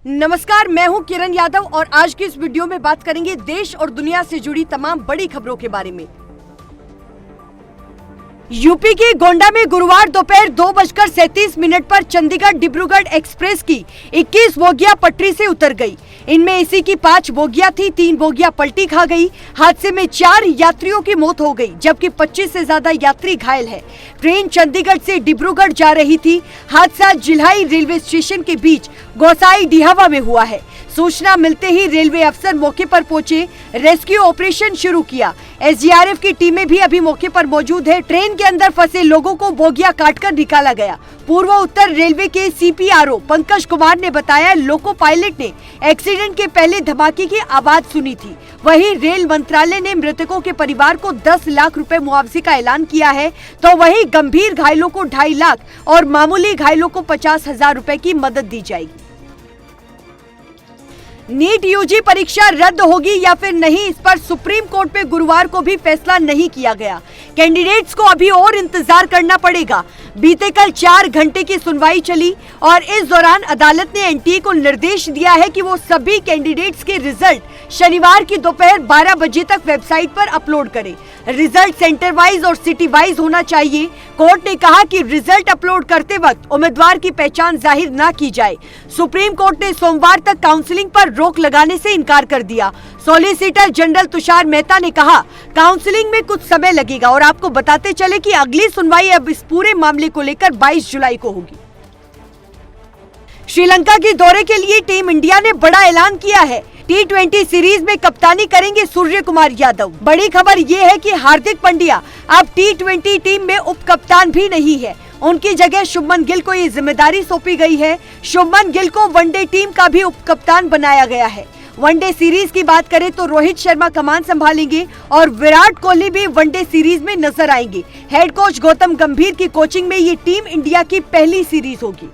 नमस्कार, मैं हूं किरण यादव और आज की इस वीडियो में बात करेंगे देश और दुनिया से जुड़ी तमाम बड़ी खबरों के बारे में। यूपी के गोंडा में गुरुवार दोपहर 2:37 पर चंडीगढ़ डिब्रूगढ़ एक्सप्रेस की 21 बोगियां पटरी से उतर गई। इनमें एसी की 5 बोगियां थी, 3 बोगियां पलटी खा गई। हादसे में 4 यात्रियों की मौत हो गई, जबकि 25 से ज्यादा यात्री घायल है। ट्रेन चंडीगढ़ से डिब्रूगढ़ जा रही थी। हादसा जिल्हाई रेलवे स्टेशन के बीच गोसाई डिहावा में हुआ है। सूचना मिलते ही रेलवे अफसर मौके पर पहुंचे, रेस्क्यू ऑपरेशन शुरू किया। एसडीआरएफ की टीमें भी अभी मौके पर मौजूद है। ट्रेन के अंदर फंसे लोगों को बोगियां काटकर निकाला गया। पूर्व उत्तर रेलवे के सीपीआरओ पंकज कुमार ने बताया, लोको पायलट ने एक्सीडेंट के पहले धमाके की आवाज सुनी थी। वहीं रेल मंत्रालय ने मृतकों के परिवार को 10 लाख रुपए मुआवजे का ऐलान किया है, तो वहीं गंभीर घायलों को 2.5 लाख और मामूली घायलों को 50,000 रुपए की मदद दी जाएगी। नीट यूजी परीक्षा रद्द होगी या फिर नहीं, इस पर सुप्रीम कोर्ट में गुरुवार को भी फैसला नहीं किया गया। कैंडिडेट्स को अभी और इंतजार करना पड़ेगा। बीते कल 4 घंटे की सुनवाई चली और इस दौरान अदालत ने एनटीए को निर्देश दिया है कि वो सभी कैंडिडेट्स के रिजल्ट शनिवार की दोपहर 12 बजे तक वेबसाइट पर अपलोड करें। रिजल्ट सेंटर वाइज और सिटी वाइज होना चाहिए। कोर्ट ने कहा कि रिजल्ट अपलोड करते वक्त उम्मीदवार की पहचान जाहिर न की जाए। सुप्रीम कोर्ट ने सोमवार तक काउंसलिंग पर रोक लगाने से इनकार कर दिया। सॉलिसिटर जनरल तुषार मेहता ने कहा, काउंसलिंग में कुछ समय लगेगा और आपको बताते चले कि अगली सुनवाई अब इस पूरे मामले को लेकर 22 जुलाई को होगी। श्रीलंका के दौरे के लिए टीम इंडिया ने बड़ा ऐलान किया है। T20 सीरीज में कप्तानी करेंगे सूर्य कुमार यादव। बड़ी खबर ये है कि हार्दिक पांड्या अब T20 टीम में उप कप्तान भी नहीं है। उनकी जगह शुभमन गिल को ये जिम्मेदारी सौंपी गई है। शुभमन गिल को वनडे टीम का भी उप कप्तान बनाया गया है। वनडे सीरीज की बात करें तो रोहित शर्मा कमान संभालेंगे और विराट कोहली भी वनडे सीरीज में नजर आएंगे। हेड कोच गौतम गंभीर की कोचिंग में ये टीम इंडिया की पहली सीरीज होगी।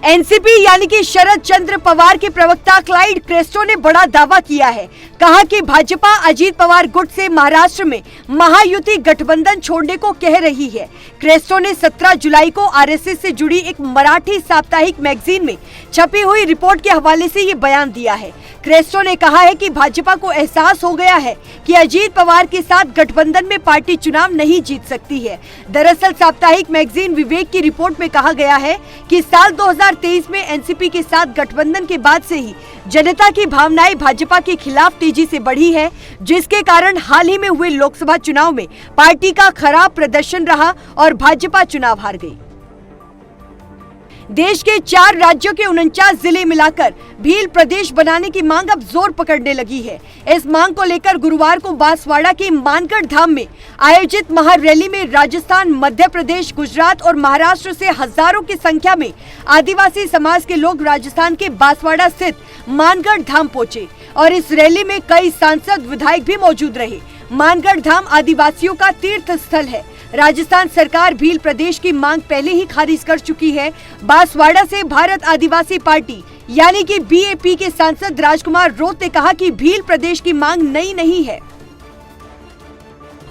एनसीपी यानी कि शरद चंद्र पवार के प्रवक्ता क्लाइड क्रेस्टो ने बड़ा दावा किया है। कहा कि भाजपा अजीत पवार गुट से महाराष्ट्र में महायुति गठबंधन छोड़ने को कह रही है। क्रेस्टो ने 17 जुलाई को आरएसएस से जुड़ी एक मराठी साप्ताहिक मैगजीन में छपी हुई रिपोर्ट के हवाले से ये बयान दिया है। क्रेस्टो ने कहा है कि भाजपा को एहसास हो गया है कि अजीत पवार के साथ गठबंधन में पार्टी चुनाव नहीं जीत सकती है। दरअसल साप्ताहिक मैगजीन विवेक की रिपोर्ट में कहा गया है कि साल 2023 में एनसीपी के साथ गठबंधन के बाद से ही जनता की भावनाएं भाजपा के खिलाफ तेजी से बढ़ी है, जिसके कारण हाल ही में हुए लोकसभा चुनाव में पार्टी का खराब प्रदर्शन रहा और भाजपा चुनाव हार गई। देश के 4 राज्यों के 49 जिले मिलाकर भील प्रदेश बनाने की मांग अब जोर पकड़ने लगी है। इस मांग को लेकर गुरुवार को बांसवाड़ा के मानगढ़ धाम में आयोजित महारैली में राजस्थान, मध्य प्रदेश, गुजरात और महाराष्ट्र से हजारों की संख्या में आदिवासी समाज के लोग राजस्थान के बांसवाड़ा स्थित मानगढ़ धाम पहुंचे और इस रैली में कई सांसद, विधायक भी मौजूद रहे। मानगढ़ धाम आदिवासियों का तीर्थ स्थल है। राजस्थान सरकार भील प्रदेश की मांग पहले ही खारिज कर चुकी है। बांसवाड़ा से भारत आदिवासी पार्टी यानी कि बीएपी के सांसद राजकुमार रोत ने कहा कि भील प्रदेश की मांग नई नहीं है।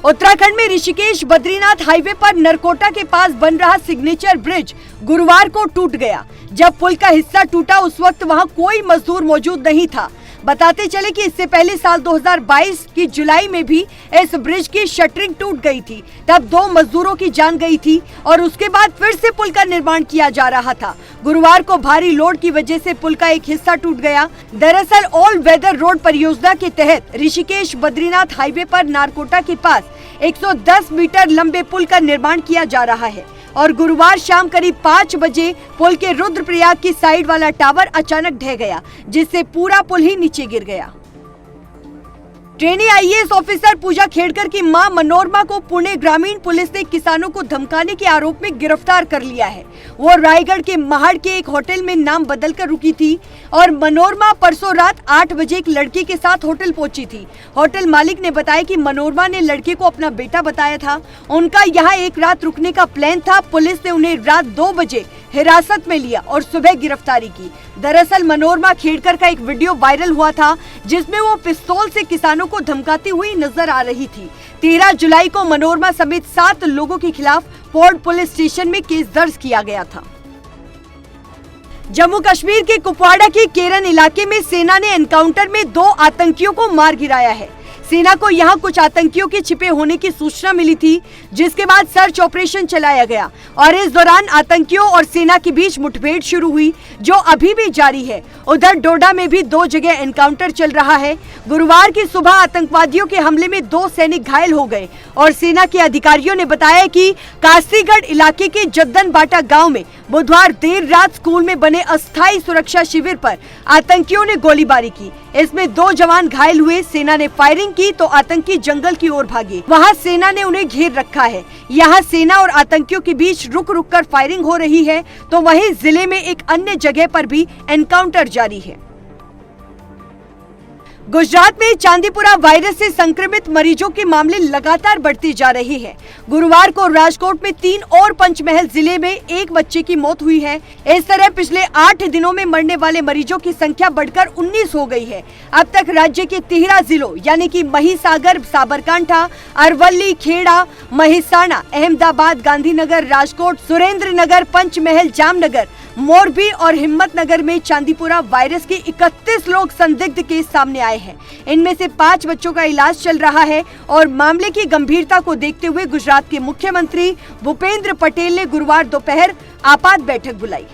उत्तराखंड में ऋषिकेश बद्रीनाथ हाईवे पर नरकोटा के पास बन रहा सिग्नेचर ब्रिज गुरुवार को टूट गया। जब पुल का हिस्सा टूटा उस वक्त वहां कोई मजदूर मौजूद नहीं था। बताते चले कि इससे पहले साल 2022 की जुलाई में भी इस ब्रिज की शटरिंग टूट गई थी। तब 2 मजदूरों की जान गई थी और उसके बाद फिर से पुल का निर्माण किया जा रहा था। गुरुवार को भारी लोड की वजह से पुल का एक हिस्सा टूट गया। दरअसल ऑल वेदर रोड परियोजना के तहत ऋषिकेश बद्रीनाथ हाईवे पर नारकोटा के पास 110 मीटर लंबे पुल का निर्माण किया जा रहा है और गुरुवार शाम करीब 5 बजे पुल के रुद्रप्रयाग की साइड वाला टावर अचानक ढह गया, जिससे पूरा पुल ही नीचे गिर गया। ट्रेनी आईएएस ऑफिसर पूजा खेड़कर की मां मनोरमा को पुणे ग्रामीण पुलिस ने किसानों को धमकाने के आरोप में गिरफ्तार कर लिया है। वो रायगढ़ के महाड़ के एक होटल में नाम बदलकर रुकी थी और मनोरमा परसों रात 8 बजे एक लड़के के साथ होटल पहुंची थी। होटल मालिक ने बताया कि मनोरमा ने लड़के को अपना बेटा बताया था। उनका यहाँ एक रात रुकने का प्लान था। पुलिस ने उन्हें रात 2 बजे हिरासत में लिया और सुबह गिरफ्तारी की। दरअसल मनोरमा खेड़कर का एक वीडियो वायरल हुआ था, जिसमें वो पिस्तौल से किसानों को धमकाती हुई नजर आ रही थी। 13 जुलाई को मनोरमा समेत 7 लोगों के खिलाफ फोर्ट पुलिस स्टेशन में केस दर्ज किया गया था। जम्मू कश्मीर के कुपवाड़ा के केरन इलाके में सेना ने एनकाउंटर में 2 आतंकियों को मार गिराया है। सेना को यहां कुछ आतंकियों के छिपे होने की सूचना मिली थी, जिसके बाद सर्च ऑपरेशन चलाया गया और इस दौरान आतंकियों और सेना के बीच मुठभेड़ शुरू हुई, जो अभी भी जारी है। उधर डोडा में भी 2 जगह एनकाउंटर चल रहा है। गुरुवार की सुबह आतंकवादियों के हमले में 2 सैनिक घायल हो गए और सेना के अधिकारियों ने बताया कि कासीगढ़ इलाके के जद्दन बाटा गाँव में बुधवार देर रात स्कूल में बने अस्थायी सुरक्षा शिविर पर आतंकियों ने गोलीबारी की। इसमें 2 जवान घायल हुए। सेना ने फायरिंग की तो आतंकी जंगल की ओर भागे। वहां सेना ने उन्हें घेर रखा है। यहां सेना और आतंकियों के बीच रुक रुक कर फायरिंग हो रही है, तो वहीं जिले में एक अन्य जगह पर भी एनकाउंटर जारी है। गुजरात में चांदीपुरा वायरस से संक्रमित मरीजों के मामले लगातार बढ़ते जा रहे हैं। गुरुवार को राजकोट में 3 और पंचमहल जिले में 1 बच्चे की मौत हुई है। इस तरह पिछले 8 दिनों में मरने वाले मरीजों की संख्या बढ़कर 19 हो गई है। अब तक राज्य के 13 जिलों यानी कि महिसागर, साबरकांठा, अरवली, खेड़ा, महिसाणा, अहमदाबाद, गांधीनगर, राजकोट, सुरेंद्रनगर, पंचमहल, जामनगर, मोरबी और हिम्मतनगर में चांदीपुरा वायरस के 31 लोग संदिग्ध केस सामने आए हैं। इनमें से 5 बच्चों का इलाज चल रहा है और मामले की गंभीरता को देखते हुए गुजरात के मुख्यमंत्री भूपेंद्र पटेल ने गुरुवार दोपहर आपात बैठक बुलाई।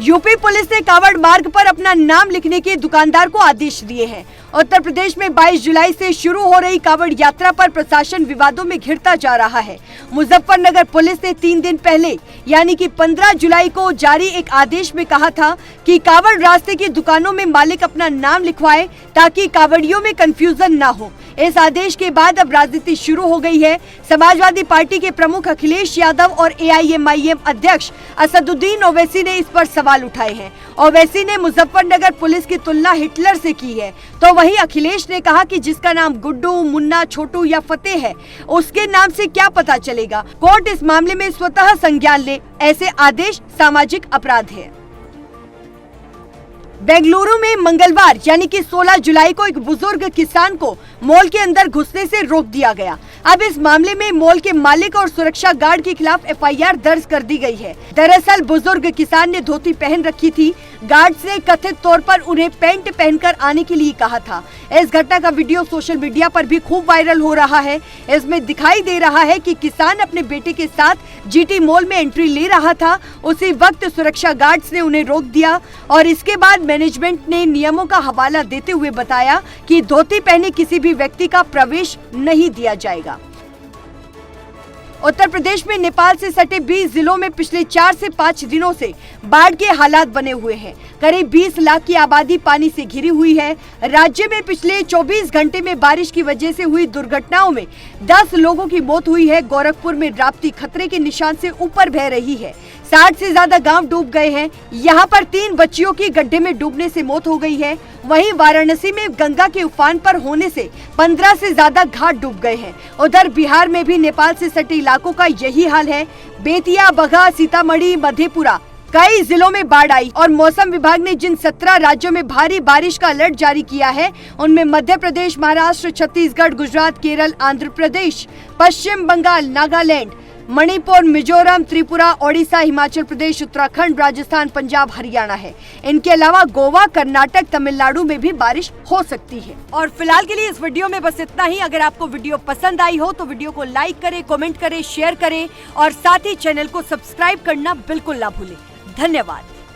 यूपी पुलिस ने कावड़ मार्ग पर अपना नाम लिखने के दुकानदार को आदेश दिए हैं। उत्तर प्रदेश में 22 जुलाई से शुरू हो रही कावड़ यात्रा पर प्रशासन विवादों में घिरता जा रहा है। मुजफ्फरनगर पुलिस ने 3 दिन पहले यानी कि 15 जुलाई को जारी एक आदेश में कहा था कि कावड़ रास्ते की दुकानों में मालिक अपना नाम लिखवाए ताकि कावड़ियों में कंफ्यूजन न हो। इस आदेश के बाद अब राजनीति शुरू हो गई है। समाजवादी पार्टी के प्रमुख अखिलेश यादव और AIMIM अध्यक्ष असदुद्दीन ओवैसी ने इस पर सवाल उठाए हैं। ओवैसी ने मुजफ्फरनगर पुलिस की तुलना हिटलर से की है, तो वहीं अखिलेश ने कहा कि जिसका नाम गुड्डू, मुन्ना, छोटू या फतेह है, उसके नाम से क्या पता चलेगा। कोर्ट इस मामले में स्वतः संज्ञान ले। ऐसे आदेश सामाजिक अपराध है। बेंगलुरु में मंगलवार यानी कि 16 जुलाई को एक बुजुर्ग किसान को मॉल के अंदर घुसने से रोक दिया गया। अब इस मामले में मॉल के मालिक और सुरक्षा गार्ड के खिलाफ FIR दर्ज कर दी गई है। दरअसल बुजुर्ग किसान ने धोती पहन रखी थी। गार्ड्स ने कथित तौर पर उन्हें पैंट पहनकर आने के लिए कहा था। इस घटना का वीडियो सोशल मीडिया पर भी खूब वायरल हो रहा है। इसमें दिखाई दे रहा है कि किसान अपने बेटे के साथ GT मॉल में एंट्री ले रहा था। उसी वक्त सुरक्षा गार्ड्स ने उन्हें रोक दिया और इसके बाद मैनेजमेंट ने नियमों का हवाला देते हुए बताया कि धोती पहने किसी भी व्यक्ति का प्रवेश नहीं दिया जाएगा। उत्तर प्रदेश में नेपाल से सटे 20 जिलों में पिछले 4 से 5 दिनों से बाढ़ के हालात बने हुए हैं। करीब 20 लाख की आबादी पानी से घिरी हुई है। राज्य में पिछले 24 घंटे में बारिश की वजह से हुई दुर्घटनाओं में 10 लोगों की मौत हुई है। गोरखपुर में राप्ती खतरे के निशान से ऊपर बह रही है। 60 से ज्यादा गांव डूब गए हैं। यहाँ पर 3 बच्चियों की गड्ढे में डूबने से मौत हो गई है। वहीं वाराणसी में गंगा के उफान पर होने से 15 से ज्यादा घाट डूब गए हैं। उधर बिहार में भी नेपाल से सटे इलाकों का यही हाल है। बेतिया, बगहा, सीतामढ़ी, मधेपुरा कई जिलों में बाढ़ आई और मौसम विभाग ने जिन 17 राज्यों में भारी बारिश का अलर्ट जारी किया है, उनमें मध्य प्रदेश, महाराष्ट्र, छत्तीसगढ़, गुजरात, केरल, आंध्र प्रदेश, पश्चिम बंगाल, नागालैंड, मणिपुर, मिजोरम, त्रिपुरा, ओडिशा, हिमाचल प्रदेश, उत्तराखंड, राजस्थान, पंजाब, हरियाणा है। इनके अलावा गोवा, कर्नाटक, तमिलनाडु में भी बारिश हो सकती है। और फिलहाल के लिए इस वीडियो में बस इतना ही। अगर आपको वीडियो पसंद आई हो तो वीडियो को लाइक करें, कमेंट करें, शेयर करें और साथ ही चैनल को सब्सक्राइब करना बिल्कुल ना भूलें। धन्यवाद।